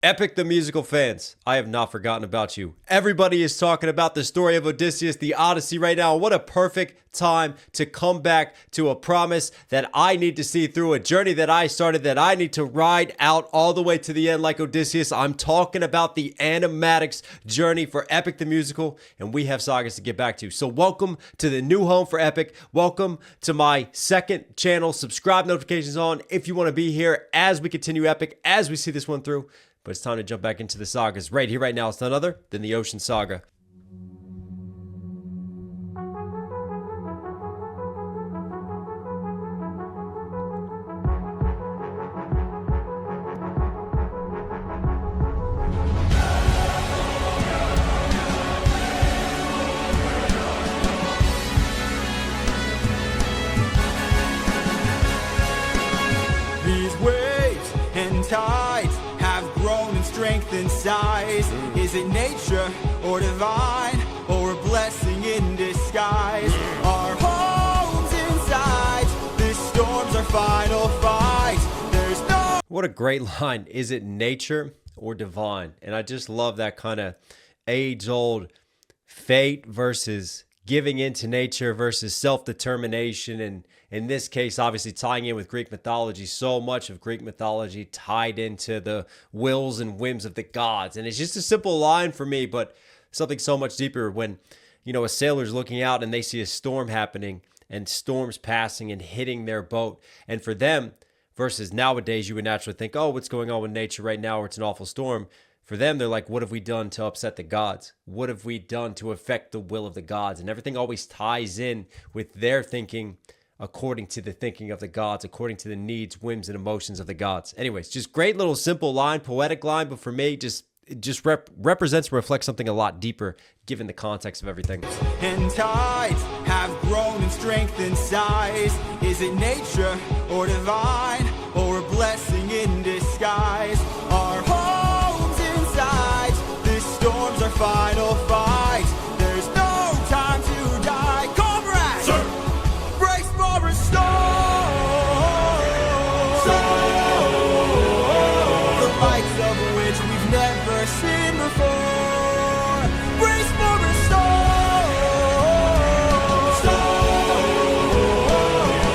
Epic the musical fans, I have not forgotten about you. Everybody is talking about the story of Odysseus, the Odyssey right now. What a perfect time to come back to a promise that I need to see through, a journey that I started that I need to ride out all the way to the end like Odysseus. I'm talking about the Animatics journey for Epic the musical, and we have sagas to get back to. So welcome to the new home for Epic. Welcome to my second channel. Subscribe, notifications on if you want to be here as we continue Epic, as we see this one through. But it's time to jump back into the sagas. Right here, right now, it's none other than the Ocean Saga. These waves and tides have grown in strength and size. Is it nature or divine, or a blessing in disguise? Our homes inside, this storm's our final fight. There's no... What a great line. Is it nature or divine? And I just love that kind of age-old fate versus giving into nature versus self-determination. And in this case, obviously tying in with Greek mythology, so much of Greek mythology tied into the wills and whims of the gods. And it's just a simple line for me, but something so much deeper when, you know, a sailor's looking out and they see a storm happening and storms passing and hitting their boat. And for them, versus nowadays, you would naturally think, oh, what's going on with nature right now, or it's an awful storm. For them, they're like, what have we done to upset the gods? What have we done to affect the will of the gods? And everything always ties in with their thinking according to the thinking of the gods, according to the needs, whims, and emotions of the gods. Anyways, just great little simple line, poetic line, but for me, it just represents and reflects something a lot deeper given the context of everything. And tides have grown in strength and size. Is it nature or divine, or a blessing in disguise? Our homes inside, this storm's our final fight. There's no time to die. Comrades, sir, brace for a storm. The likes of which we've never seen before. Brace for a storm.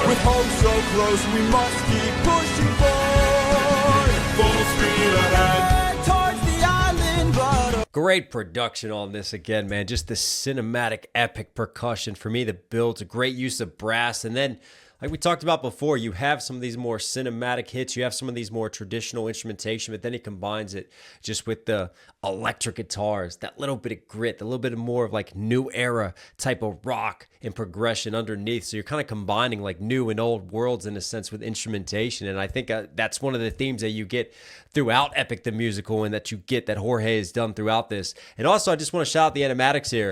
With hope so close, we must keep pushing forward. Full speed ahead towards the island, but Great production on this again, man. Just the cinematic epic percussion for me that builds a great use of brass. And then, like we talked about before, you have some of these more cinematic hits. You have some of these more traditional instrumentation, but then he combines it just with the electric guitars, that little bit of grit, a little bit more of like new era type of rock and progression underneath. So you're kind of combining like new and old worlds in a sense with instrumentation. And I think that's one of the themes that you get throughout Epic the Musical and that you get that Jorge has done throughout this. And also, I just want to shout out the animatics here.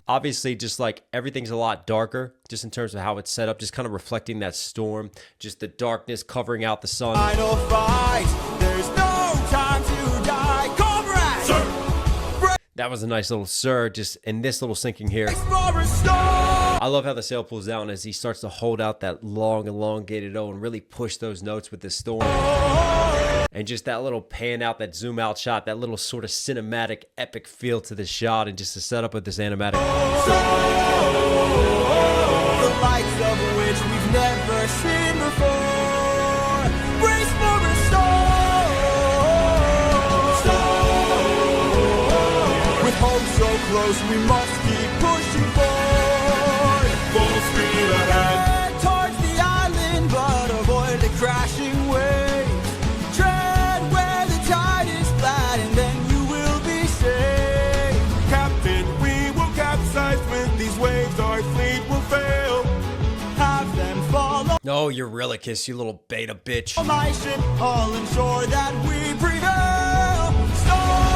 Obviously, just like everything's a lot darker, just in terms of how it's set up, just kind of reflecting that storm, just the darkness covering out the sun. final fight. There's no time to die. Comrades, sir, That was a nice little sir, just in this little sinking here. brace for a storm. I love how the sail pulls down as he starts to hold out that long, elongated O and really push those notes with the storm. And just that little pan out, that zoom out shot, that little sort of cinematic epic feel to the shot, and just the setup of this animatic. The likes of which we've never seen before. Brace for a storm. With hope so close, we must keep pushing forward. Full speed ahead towards the island, but avoid the crashing waves. Tread where the tide is flat, and then you will be safe. Captain, we will capsize with these waves. Our fleet will fail. Have them follow No, you're Eurylochus, you little beta bitch. my ship, all ensure that we prevail. Storm.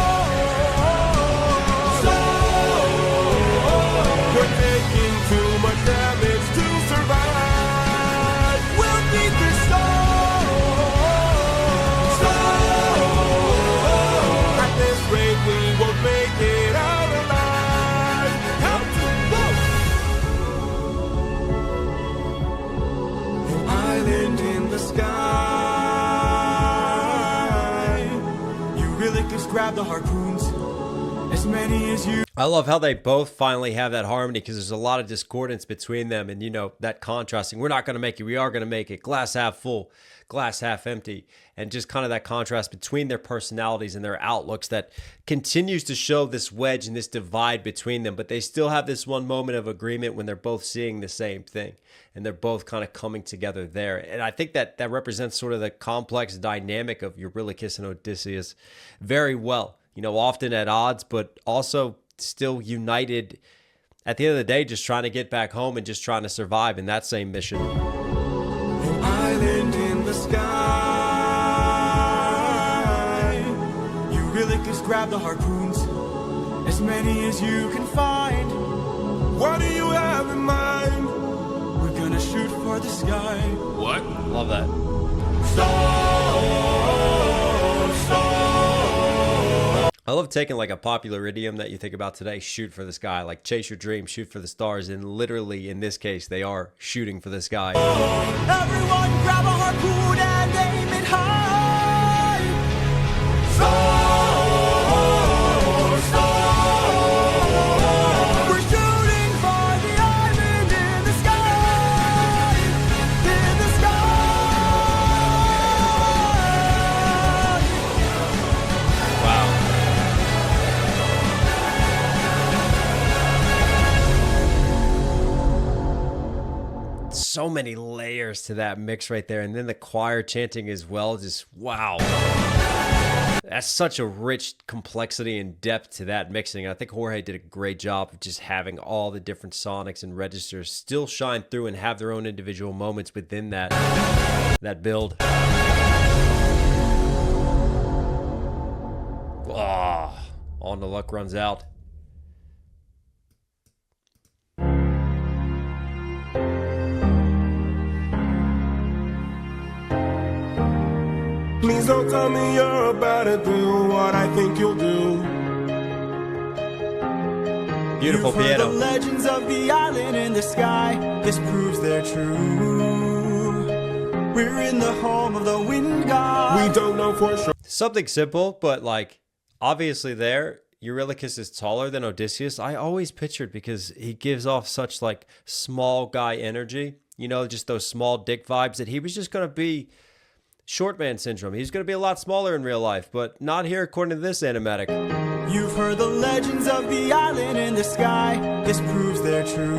We're taking too much damage to survive. We'll beat the storm. At this rate, we won't make it out alive. Help to move. An island in the sky. really just grab the harpoons, as many as you. I love how they both finally have that harmony, because there's a lot of discordance between them, and you know, that contrasting, we're not going to make it, we are going to make it, glass half full, glass half empty, and just kind of that contrast between their personalities and their outlooks that continues to show this wedge and this divide between them. But they still have this one moment of agreement when they're both seeing the same thing, and they're both kind of coming together there. And I think that that represents sort of the complex dynamic of Eurylochus and Odysseus very well. You know, often at odds, but also still united at the end of the day, just trying to get back home and just trying to survive in that same mission. An island in the sky. You really just grab the harpoons, as many as you can find. What do you have in mind? We're gonna shoot for the sky. What? Love that. I love taking like a popular idiom that you think about today, shoot for the sky, like chase your dream, shoot for the stars, and literally in this case, they are shooting for the sky. Everyone grab a harpoon and aim it high. We're shooting for the island in the sky. In the sky. Wow. So many layers to that mix right there, and then the choir chanting as well. Just wow, that's such a rich complexity and depth to that mixing. I think Jorge did a great job of just having all the different sonics and registers still shine through and have their own individual moments within that build. On the luck runs out. Please don't tell me you're about to do what I think you'll do. Beautiful You've heard piano. the legends of the island in the sky. This proves they're true. We're in the home of the wind god. We don't know for sure. Something simple, but like obviously there, Eurylochus is taller than Odysseus. I always pictured, because he gives off such like small guy energy, you know, just those small dick vibes, that he was just going to be short man syndrome. He's going to be a lot smaller in real life, but not here according to this animatic. You've heard the legends of the island in the sky. This proves they're true.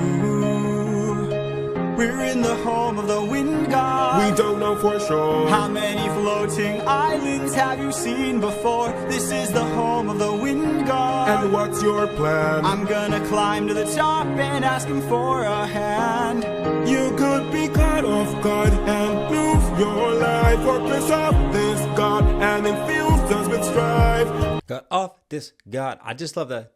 We're in the home of the wind god. We don't know for sure. How many floating islands have you seen before? This is the home of the wind god. And what's your plan? I'm gonna climb to the top and ask him for a hand. You could be caught off guard and lose your life, or piss off this god and infuse us with strife. Got off this god. I just love the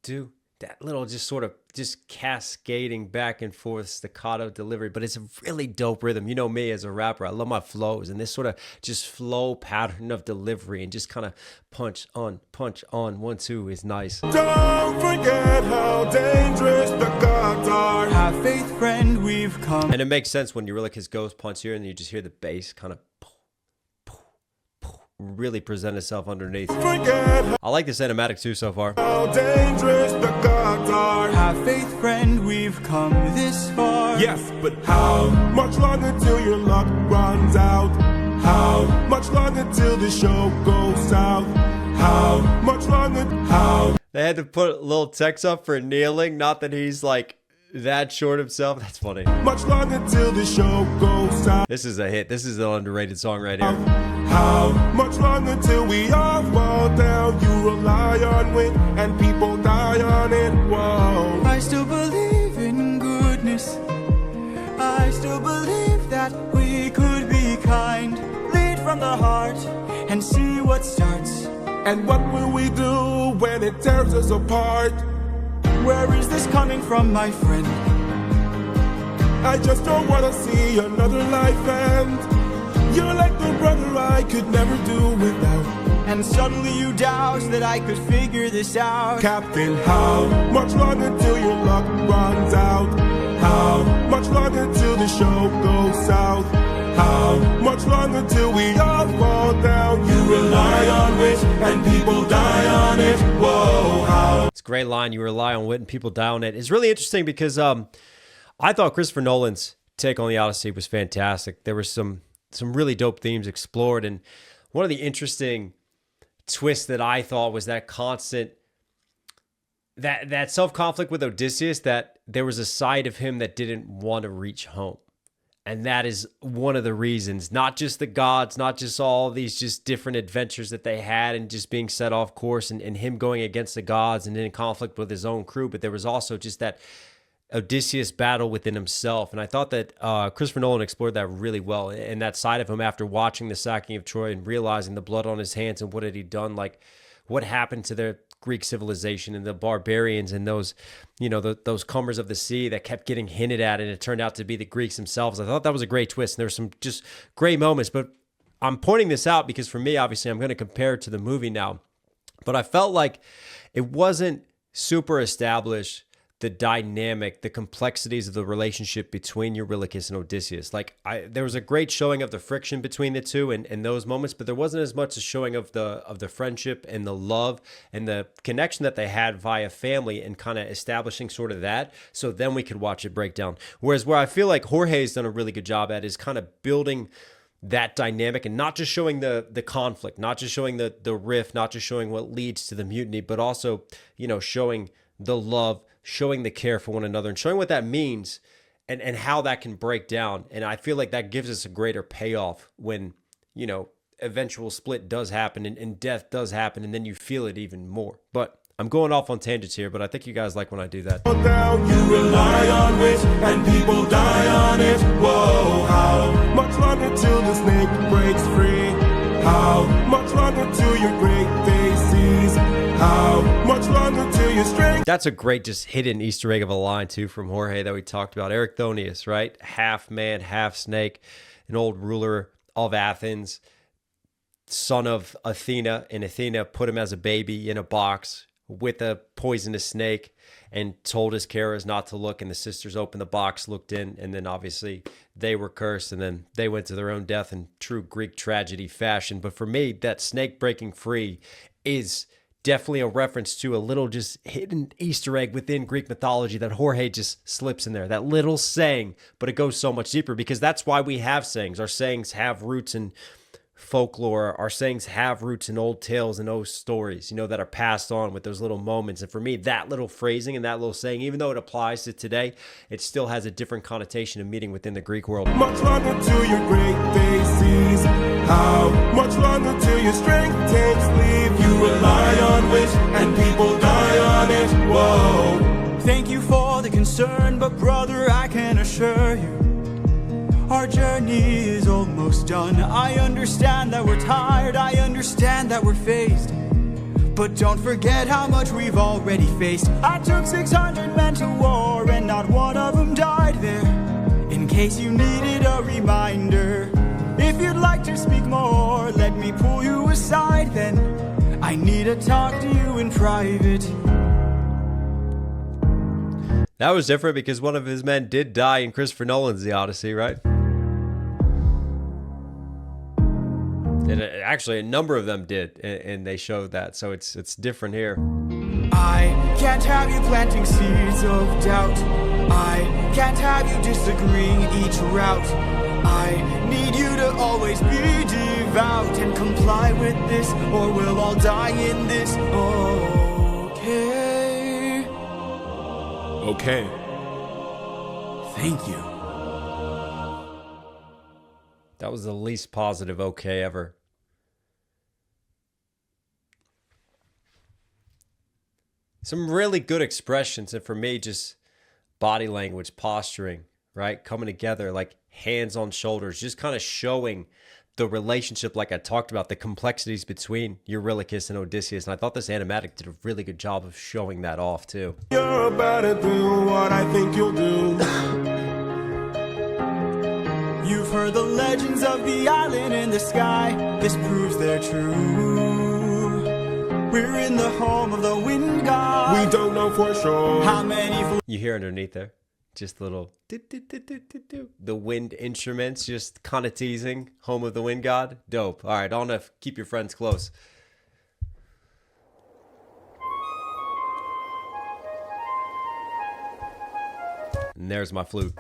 do. That little just sort of just cascading back and forth staccato delivery, but it's a really dope rhythm. You know me as a rapper, I love my flows, and this sort of just flow pattern of delivery and just kind of punch on, 1-2 is nice. Don't forget how dangerous the gods are. Have faith, friend, we've come. And it makes sense when you really his ghost punch here and you just hear the bass kind of really present itself underneath. Forget I like this animatic too so far. how dangerous the gods are. Have faith, friend, we've come this far. Yes, but how much longer till your luck runs out? How much longer till the show goes south? How much longer? How? They had to put a little text up for kneeling, not that he's like that short himself. That's funny. Much longer till the show goes south? This is a hit. This is an underrated song right here. How much longer till we all fall down? You rely on wit and people die on it. Whoa. I still believe in goodness. I still believe that we could be kind. Lead from the heart and see what starts. And what will we do when it tears us apart? Where is this coming from, my friend? I just don't wanna see another life end. You're like the brother I could never do without. And suddenly you doubt that I could figure this out. Captain, how much longer till your luck runs out? How much longer till the show goes south? How much longer till we all fall down? You rely on wit and people die on it. Whoa, how? It's a great line. You rely on wit and people die on it. It's really interesting because I thought Christopher Nolan's take on the Odyssey was fantastic. There were some really dope themes explored, and one of the interesting twists that I thought was that constant that self-conflict with Odysseus, that there was a side of him that didn't want to reach home. And that is one of the reasons, not just the gods, not just all these just different adventures that they had and just being set off course and him going against the gods and in conflict with his own crew, but there was also just that Odysseus battle within himself. And I thought that Christopher Nolan explored that really well, and that side of him after watching the sacking of Troy and realizing the blood on his hands and what had he done, like what happened to their Greek civilization and the barbarians and those, those comers of the sea that kept getting hinted at, and it turned out to be the Greeks themselves. I thought that was a great twist, and there were some just great moments. But I'm pointing this out because for me, obviously, I'm going to compare it to the movie now, but I felt like it wasn't super established, the dynamic, the complexities of the relationship between Eurylochus and Odysseus. There was a great showing of the friction between the two in those moments, but there wasn't as much a showing of the friendship and the love and the connection that they had via family and kind of establishing sort of that. So then we could watch it break down. Whereas where I feel like Jorge's done a really good job at is kind of building that dynamic and not just showing the conflict, not just showing the rift, not just showing what leads to the mutiny, but also, showing the love, showing the care for one another, and showing what that means and how that can break down. And I feel like that gives us a greater payoff when, eventual split does happen and death does happen, and then you feel it even more. But I'm going off on tangents here, but I think you guys like when I do that. Down, you rely on wit and people die on it. Whoa, how much longer till the snake breaks free? How much longer till your great day sees? How much longer till your strength? That's a great just hidden Easter egg of a line too from Jorge that we talked about. Erichthonius, right? Half man, half snake, an old ruler of Athens, son of Athena, and Athena put him as a baby in a box with a poisonous snake and told his carers not to look, and the sisters opened the box, looked in, and then obviously they were cursed, and then they went to their own death in true Greek tragedy fashion. But for me, that snake breaking free is definitely a reference to a little just hidden Easter egg within Greek mythology that Jorge just slips in there, that little saying, but it goes so much deeper because that's why we have sayings. Our sayings have roots in folklore. Our sayings have roots in old tales and old stories, that are passed on with those little moments. And for me, that little phrasing and that little saying, even though it applies to today, it still has a different connotation of meaning within the Greek world. Much longer till your great day sees. How much longer till your strength takes leave? You rely on wit and people die on it. Whoa. Thank you for the concern, but brother, I can assure you our journey is almost done. I understand that we're tired, I understand that we're phased, but don't forget how much we've already faced. I took 600 men to war and not one of them died there. In case you needed a reminder, if you'd like to speak more, let me pull you aside then. I need to talk to you in private. That was different because one of his men did die in Christopher Nolan's The Odyssey, right? And actually, a number of them did, and they showed that. So it's different here. I can't have you planting seeds of doubt. I can't have you disagreeing each route. I need you to always be devout and comply with this, or we'll all die in this. Okay. Okay. Thank you. That was the least positive okay ever. Some really good expressions, and for me, just body language, posturing, right? Coming together, like hands on shoulders, just kind of showing the relationship, like I talked about, the complexities between Eurylochus and Odysseus. And I thought this animatic did a really good job of showing that off, too. You're about to do what I think you'll do. You've heard the legends of the island in the sky. This proves they're true. We're in the home of the wind god. We don't know for sure how many. You hear underneath there? Just little the wind instruments, just kind of teasing. Home of the wind god. Dope. All right, on F, keep your friends close. And there's my flute.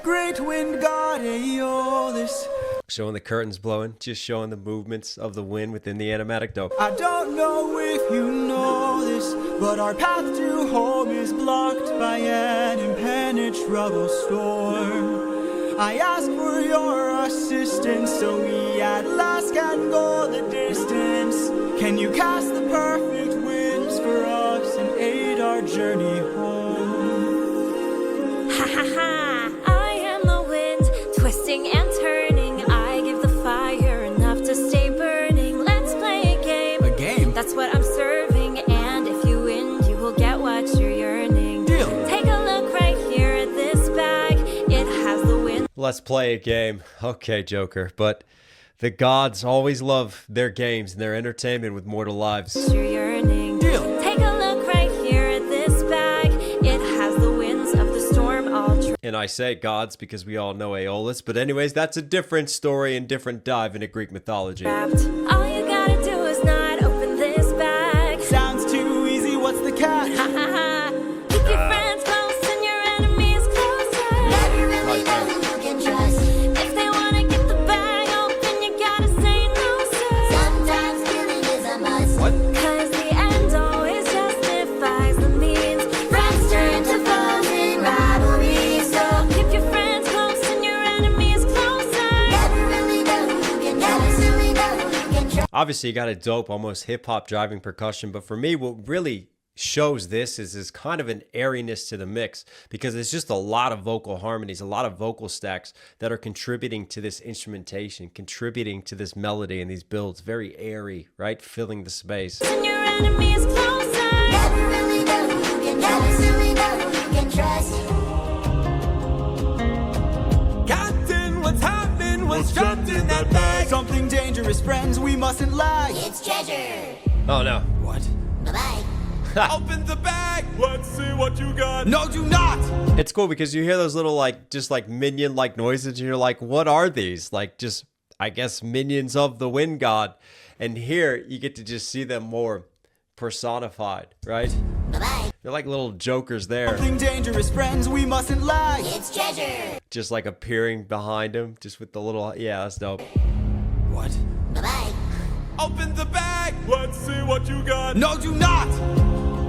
Great wind god Aeolus. Showing the curtains blowing, just showing the movements of the wind within the animatic. Dope. I don't know if you know this, but our path to home is blocked by an impenetrable storm. I ask for your assistance so we at last can go the distance. Can you cast the perfect winds for us and aid our journey home? Ha ha ha! I am the wind, twisting and turning. I give the fire enough to stay burning. Let's play a game. A game? That's what I'm serving, and if you win, you will get what you're yearning. Deal. Take a look right here at this bag. It has the wind. Let's play a game. Okay, Joker. But the gods always love their games and their entertainment with mortal lives. You're yearning. Deal. Take a look right here at this bag. It has the winds of the storm all And I say gods because we all know Aeolus. But anyways, that's a different story and different dive into Greek mythology. trapped. All you gotta do is not open this bag. Sounds too easy, what's the catch? Ha ha ha. Keep your friends close and your enemies closer. Never really know who you can trust. If they wanna get the bag open, you gotta say no, sir. Sometimes killing is a must. What? Cause the end always justifies the means. Friends turn to foes in rivalry. So keep your friends close and your enemies closer. Never really know who you can trust. Never really know who you can trust. Obviously, you got a dope, almost hip-hop driving percussion. But for me, what really shows this is kind of an airiness to the mix, because it's just a lot of vocal harmonies, a lot of vocal stacks that are contributing to this instrumentation, contributing to this melody and these builds. Very airy, right? Filling the space. And your enemies closer. Never really know who you can trust. Never really know who you can trust. Captain, what's happening? What's trapped in that bag? Something dangerous, friends, we mustn't lag. It's treasure. Oh, no. What? Bye-bye. Open the bag! Let's see what you got. No, do not! It's cool because you hear those little, like, just like minion-like noises, and you're like, what are these? Like, just, I guess, minions of the wind god. And here, you get to just see them more personified, right? Bye-bye. They're like little jokers there, Something dangerous, friends, we mustn't lag. It's treasure. just like appearing behind him, just with the little, yeah, that's dope. What? Bye-bye. Open the bag! Let's see what you got. No, do not!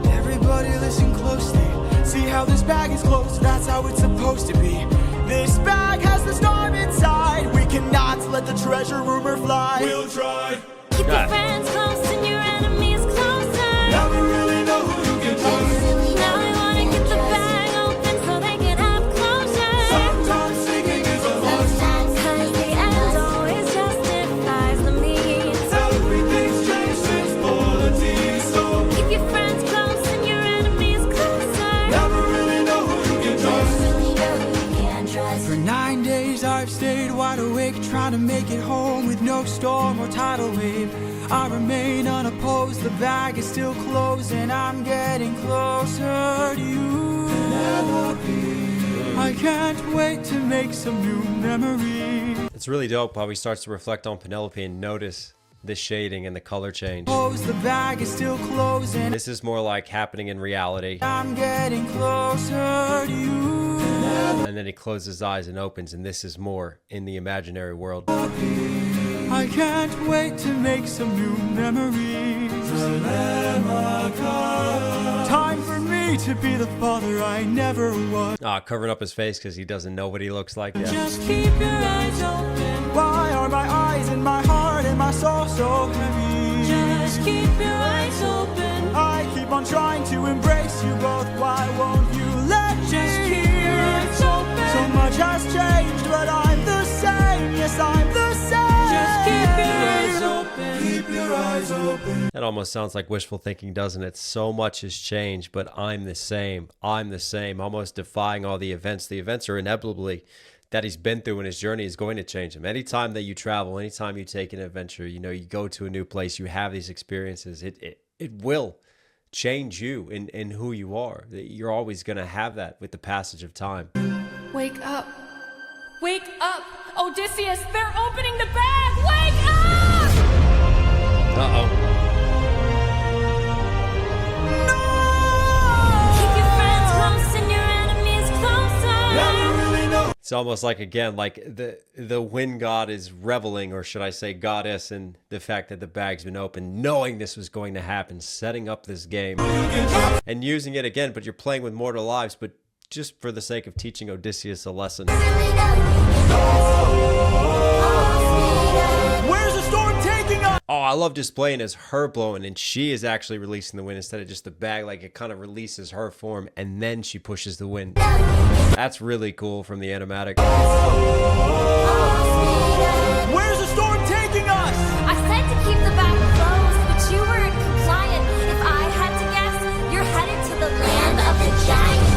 Everybody listen closely. See how this bag is closed? That's how it's supposed to be. This bag has the storm inside. We cannot let the treasure rumor fly. We'll try. Keep Ah. your friends close and your enemies closer. Never really know who you can trust. Now they wanna get the bag open so they can have closure. Sometimes thinking is a must. Cause the end always justifies the means. Everything's changed since politics. So Keep your friends close and your enemies closer. never really know who you can trust. Really know who you can trust. For 9 days I've stayed wide awake, trying to make it home with no storm or tidal wave. I remain unopposed, the bag is still closed, and I'm getting closer to you than ever be. I can't wait to make some new memories. It's really dope how he starts to reflect on Penelope and notice the shading and the color change. Close, the bag is still closed, and This is more like happening in reality. I'm getting closer to you than ever. And then he closes his eyes and opens, and this is more in the imaginary world. I can't wait to make some new memories. Time for me to be the father I never was. Covering up his face because he doesn't know what he looks like. Yeah. Just keep your eyes open. Why are my eyes and my heart and my soul so heavy? Just keep your eyes open. I keep on trying to embrace you both. Why won't you let me? Just keep your eyes open. So much has changed, but I'm the same. Yes, I'm the same. Just keep your eyes open. Keep your eyes open. That almost sounds like wishful thinking, doesn't it? So much has changed, but I'm the same. I'm the same. Almost defying all the events. The events are inevitably that he's been through in his journey is going to change him. Anytime that you travel, anytime you take an adventure, you know, you go to a new place, you have these experiences. it will change you in who you are. You're always going to have that with the passage of time. Wake up. Wake up! Odysseus, they're opening the bag! Wake up! Uh-oh. Keep your friends close and your enemies closer. Never really know. It's almost like, again, like the wind god is reveling, or should I say goddess, in the fact that the bag's been opened, knowing this was going to happen, setting up this game and using it again. But you're playing with mortal lives, but just for the sake of teaching Odysseus a lesson. Where's the storm taking us? Oh, I love displaying as her blowing, and she is actually releasing the wind instead of just the bag. Like, it kind of releases her form, and then she pushes the wind. That's really cool from the animatic. Where's the storm taking us? I said to keep the bag closed, but you weren't compliant. If I had to guess, you're headed to the land of the giants.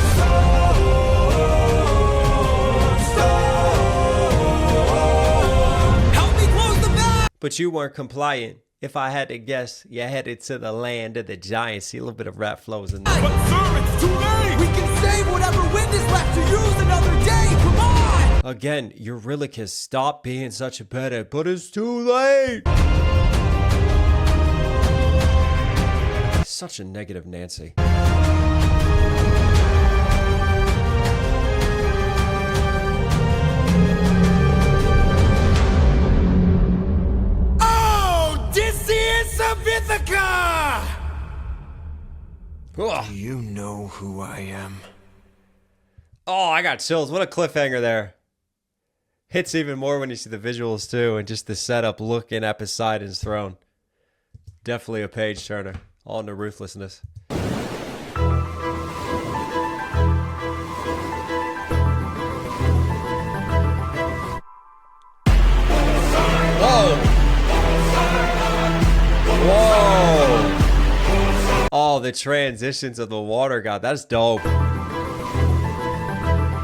Help me close the bag. But you weren't compliant. If I had to guess, you're headed to the land of the giants. See, a little bit of rap flows in there. But sir, it's too late. We can save whatever wind is left to use another day. Come on. Again, Eurylochus, stop being such a badass, but it's too late. Such a negative Nancy. Odysseus of Ithaca. Ugh. Do you know who I am? Oh, I got chills. What a cliffhanger there. Hits even more when you see the visuals too, and just the setup looking at Poseidon's throne. Definitely a page turner. All into Ruthlessness. Whoa! Whoa! Oh, the transitions of the water god. That's dope.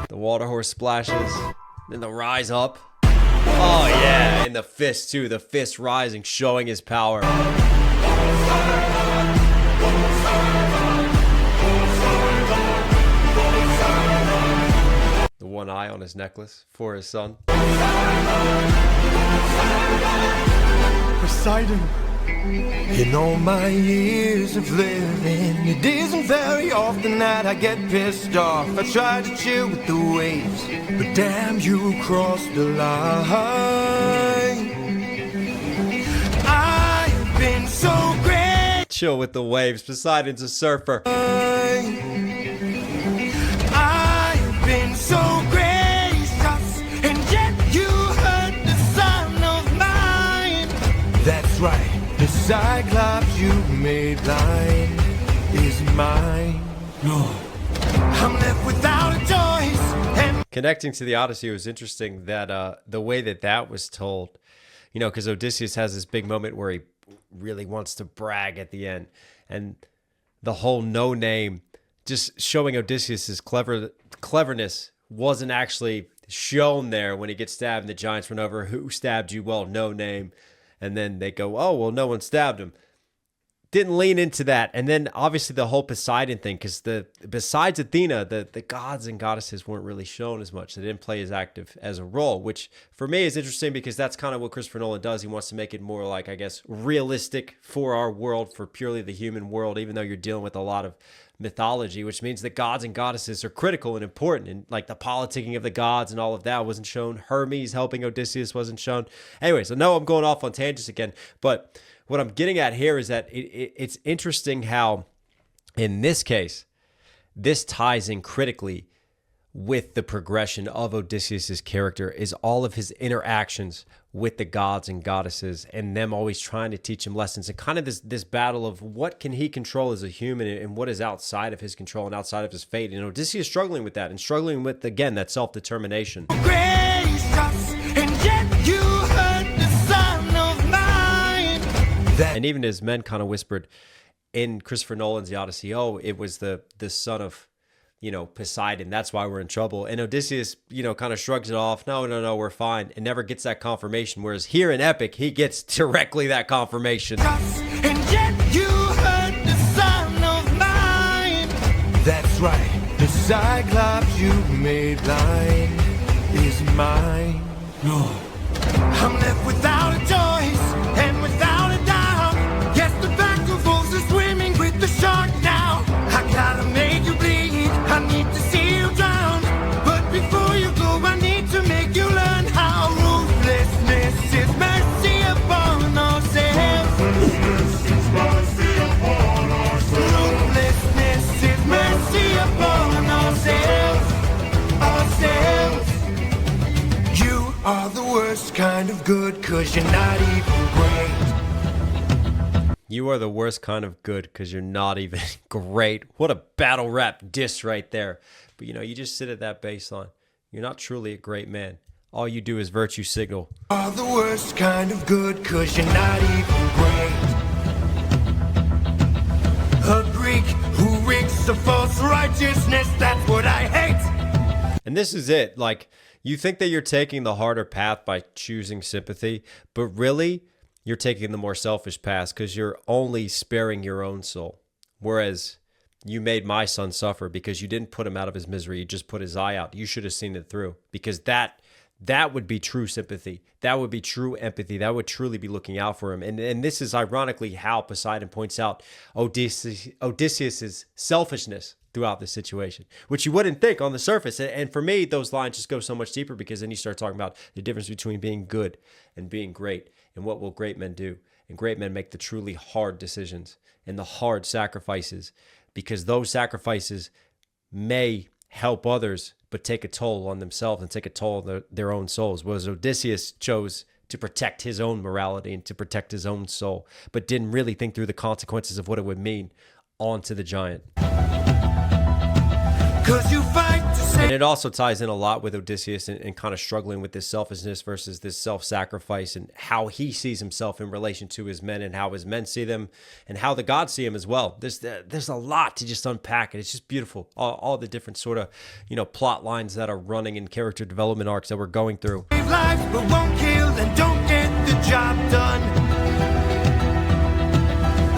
The water horse splashes. Then the rise up. Oh, yeah. And the fist, too. The fist rising, showing his power. The one eye on his necklace for his son. Poseidon. In all my years of living, it isn't very often that I get pissed off. I try to chill with the waves, but damn, you crossed the line. I've been so great. Chill with the waves. Poseidon's a surfer. I've been so gracious, and yet you hurt the son of mine. That's right. The Cyclops you made blind is mine. No, I'm left without a choice. And Connecting to the Odyssey, it was interesting that the way that was told, you know, because Odysseus has this big moment where he really wants to brag at the end, and the whole no name, just showing Odysseus's cleverness wasn't actually shown there when he gets stabbed and the giants run over. Who stabbed you? Well, no name. And then they go, oh, well, no one stabbed him. Didn't lean into that. And then obviously the whole Poseidon thing, because besides Athena, the gods and goddesses weren't really shown as much. They didn't play as active as a role, which for me is interesting because that's kind of what Christopher Nolan does. He wants to make it more like, I guess, realistic for our world, for purely the human world, even though you're dealing with a lot of mythology, which means the gods and goddesses are critical and important, and like the politicking of the gods and all of that wasn't shown. Hermes helping Odysseus wasn't shown. Anyways, I know I'm going off on tangents again, but what I'm getting at here is that it's interesting how in this case this ties in critically with the progression of Odysseus's character, is all of his interactions with the gods and goddesses and them always trying to teach him lessons, and kind of this battle of what can he control as a human and what is outside of his control and outside of his fate. And Odysseus struggling with that and struggling with, again, that self-determination. gracious, and yet you hurt the son of mine. And even his men kind of whispered in Christopher Nolan's The Odyssey, oh, it was the son of, Poseidon. That's why we're in trouble. And Odysseus, kind of shrugs it off. No, we're fine. And never gets that confirmation. Whereas here in Epic, he gets directly that confirmation. And yet you hurt right. The Cyclops you made blind is mine. No. I'm left without a choice and without a doubt. Yes, the back of wolves are swimming with the shark now. I gotta make you bleed. I need to see you drown. But before you go, I need to make you learn how ruthlessness is mercy upon ourselves. Ruthlessness is mercy upon ourselves. Ruthlessness is mercy upon ourselves. You are the worst kind of good, 'cause you're not even great. You are the worst kind of good because you're not even great. What a battle rap diss right there. But you know, you just sit at that baseline. You're not truly a great man. All you do is virtue signal. You are the worst kind of good, 'cause you're not even great. A Greek who reeks of false righteousness, that's what I hate. And this is it. Like, you think that you're taking the harder path by choosing sympathy, but really, you're taking the more selfish path because you're only sparing your own soul. Whereas you made my son suffer because you didn't put him out of his misery. You just put his eye out. You should have seen it through, because that would be true sympathy. That would be true empathy. That would truly be looking out for him. And this is ironically how Poseidon points out Odysseus's selfishness throughout this situation, which you wouldn't think on the surface. And for me, those lines just go so much deeper, because then you start talking about the difference between being good and being great, and what will great men do. And great men make the truly hard decisions and the hard sacrifices, because those sacrifices may help others, but take a toll on themselves and take a toll on their own souls. Whereas Odysseus chose to protect his own morality and to protect his own soul, but didn't really think through the consequences of what it would mean onto the giant. 'Cause you fight to save. And it also ties in a lot with Odysseus and kind of struggling with this selfishness versus this self-sacrifice, and how he sees himself in relation to his men and how his men see them and how the gods see him as well. There's a lot to just unpack, and it's just beautiful. All the different sort of, plot lines that are running in character development arcs that we're going through. Save lives but won't kill and don't get the job done.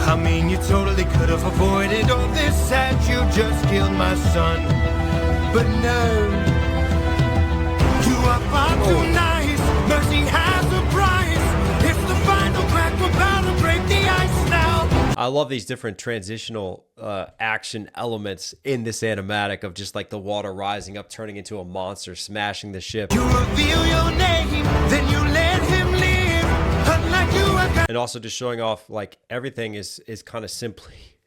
I mean, you totally could have avoided all this had you just killed my son. But no, you are far too nice. Mercy has a price. It's the final crack, we're about to break the ice now. I love these different transitional action elements in this animatic of just like the water rising up, turning into a monster, smashing the ship. You reveal your name, then you let him live. Unlike you, I got. And also just showing off like everything is kind of simply.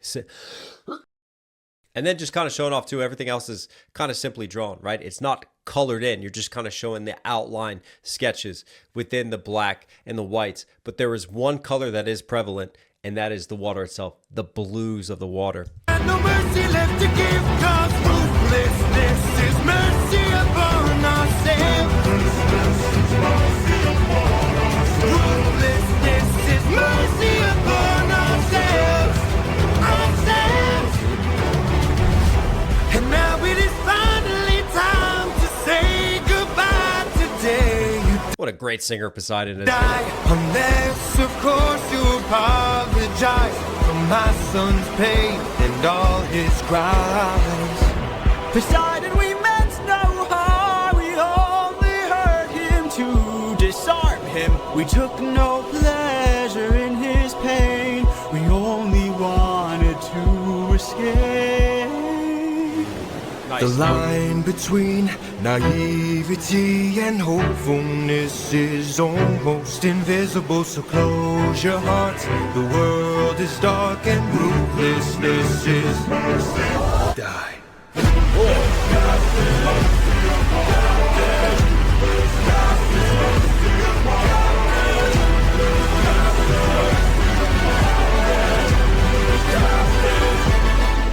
And then just kind of showing off too, everything else is kind of simply drawn, right? It's not colored in. You're just kind of showing the outline sketches within the black and the whites. But there is one color that is prevalent, and that is the water itself, the blues of the water. No mercy left to give, 'cause ruthlessness is mercy upon ourselves. Ruthlessness is mercy upon ourselves. And now it is finally time to say goodbye today. What a great singer Poseidon is. Die, unless of course you apologize for my son's pain and all his crimes. Poseidon, we meant no harm. We only hurt him to disarm him. We took no pleasure in his pain. We only wanted to escape. The line between naivety and hopefulness is almost invisible, so close your heart. The world is dark and ruthlessness is die.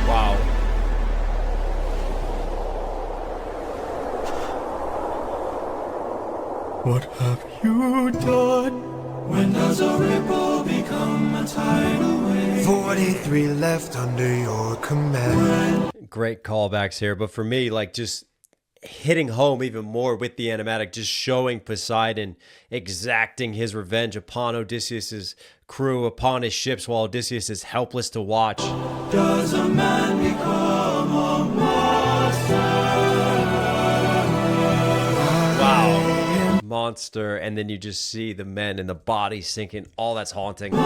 Wow. What have you done? When does a ripple become a tidal wave? 43 left under your command. Great callbacks here, but for me, like, just hitting home even more with the animatic, just showing Poseidon exacting his revenge upon Odysseus's crew, upon his ships, while Odysseus is helpless to watch. Does a man become a man? monster, and then you just see the men and the bodies sinking. All that's haunting. And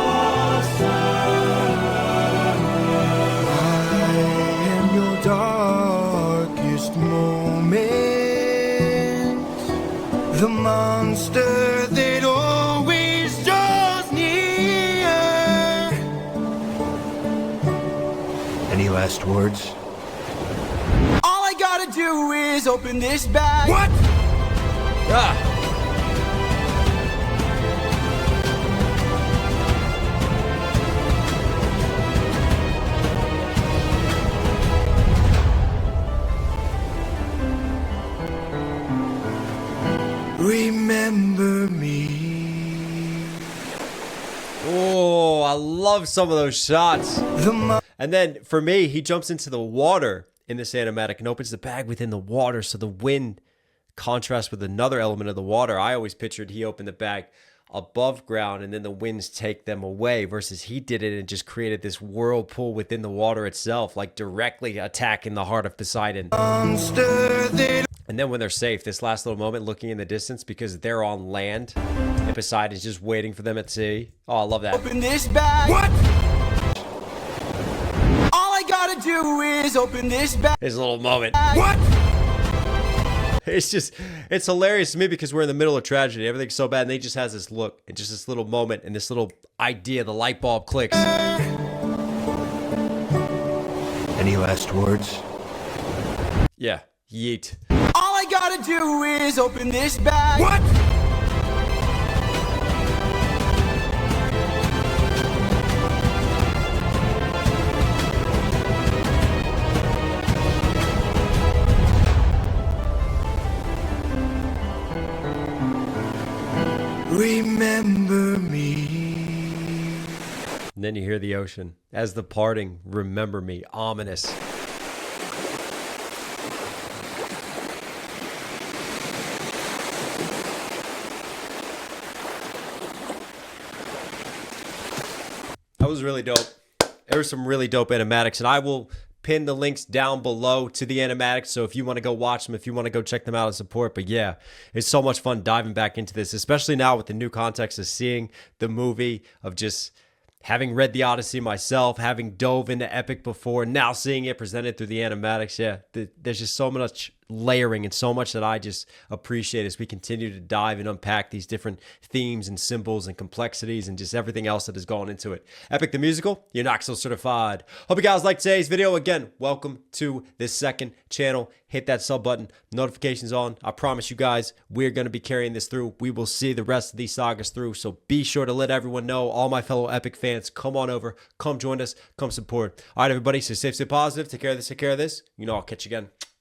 your darkest moment, the monster that always draws near. Any last words? All I gotta do is open this bag. What? Ah! Remember me. Oh, I love some of those shots. The And then for me, he jumps into the water in this animatic and opens the bag within the water, so the wind contrasts with another element of the water. I always pictured he opened the bag above ground and then the winds take them away, versus he did it and just created this whirlpool within the water itself, like directly attacking the heart of Poseidon. monster that And then when they're safe, this last little moment looking in the distance because they're on land and Poseidon's just waiting for them at sea. Oh, I love that. open this bag. What? All I gotta do is open this bag. His little moment. What? It's hilarious to me because we're in the middle of tragedy. Everything's so bad, and they just has this look and just this little moment and this little idea. The light bulb clicks. Any last words? Yeah, yeet. All I gotta do is open this bag. What? Remember me. And then you hear the ocean. As the parting, remember me. Ominous. That was really dope. There were some really dope animatics, and I will pin the links down below to the animatics, so if you want to go watch them, if you want to go check them out and support. But yeah, it's so much fun diving back into this, especially now with the new context of seeing the movie, of just having read the Odyssey myself, having dove into Epic before, now seeing it presented through the animatics. Yeah, there's just so much layering and so much that I just appreciate as we continue to dive and unpack these different themes and symbols and complexities and just everything else that has gone into it. Epic the Musical, you're Knox Hill certified. Hope you guys liked today's video. Again, welcome to this second channel. Hit that sub button, notifications on. I promise you guys, we're going to be carrying this through. We will see the rest of these sagas through, so be sure to let everyone know. All my fellow Epic fans, come on over, come join us, come support. All right, everybody, stay safe, stay positive, take care of this, take care of this. You know, I'll catch you again